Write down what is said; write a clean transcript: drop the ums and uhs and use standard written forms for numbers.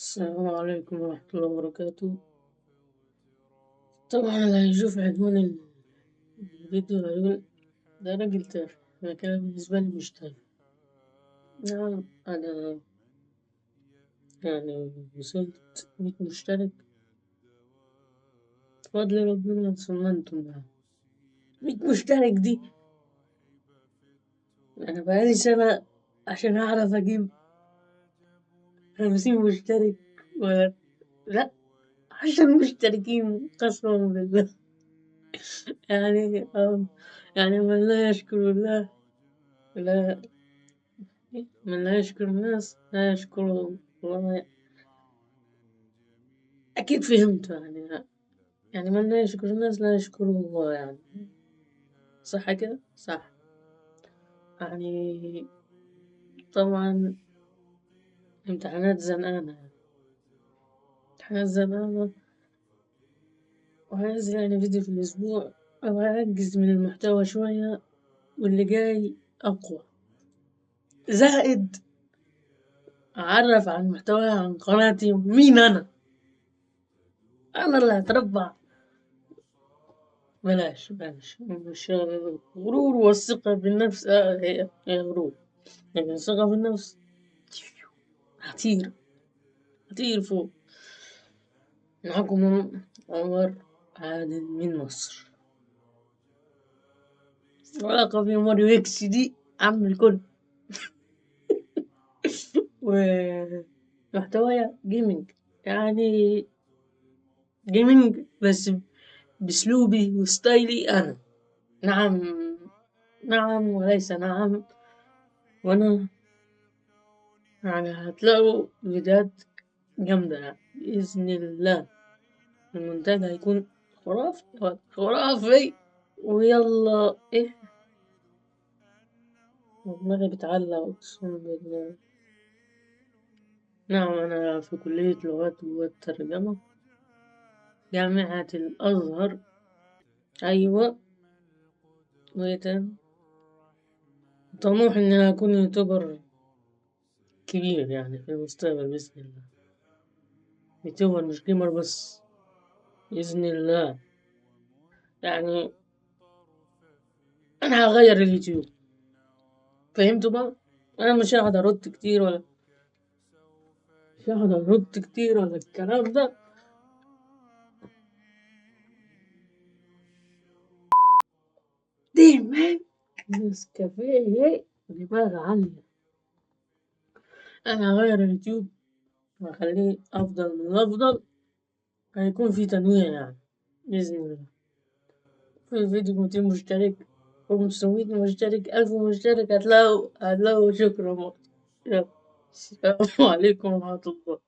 السلام عليكم ورحمة الله وبركاته. طبعا اللي هيشوف عنوان الفيديو هيقول ده راجل تافه، لكن أنا بالنسبة لي مش تافه. نعم، أنا وصلت 100 مشترك بفضل ربنا، ثم أنتم يعني. 100 مشترك دي أنا بقالي سنة عشان أعرف أجيب 50 مشترك، ولا لأ، 10 مشتركين قسما بالله. يعني من لا يشكر الله، لا، من لا يشكر الناس لا يشكر الله. أكيد فهمت يعني من لا يشكر الناس لا يشكر الله يعني. صح كده؟ صح. يعني طبعا امتحانات زنقانة، امتحانات زنقانة، وهنزل يعني فيديو في الأسبوع، أو هأجز من المحتوى شوية، واللي جاي أقوى، زائد أعرف عن محتوى عن قناتي. مين أنا اللي هتربع. بلاش مش غرور، والثقة بالنفس هي غرور، لكن الثقة بالنفس هطير، هطير فوق. معكم عمر عادل من مصر، ولقبي ماريو اكس دي عم الكل. ومحتوايا جيمنج، يعني جيمنج بس باسلوبي وستايلي انا. نعم، نعم وليس نعم. وانا هتلاقوا فيديوهات جامدة يعني بإذن الله. المونتاج هيكون خرافي خرافي. ويلا ايه، دماغي بتعلق اقسم بالله. نعم، انا في كلية لغات والترجمة، جامعة الازهر. ايوه. وايه تاني؟ طموح ان انا اكون يوتيوبر كبير يعني في المستقبل بإذن الله. يوتيوبر مش جيمر بس، بإذن الله. يعني انا هغير اليوتيوب، فهمتوا بقى؟ انا مش هقعد ارد كتير، ولا الكلام ده. دايما نسكافيه دماغ عالية. أنا هغير اليوتيوب وأخليه أفضل من الأفضل. هيكون في تنويع يعني بإذن الله. في فيديو 200 مشترك، 500 مشترك، 1000 مشترك، هتلاقوا شكرا. يلا، السلام عليكم ورحمة الله.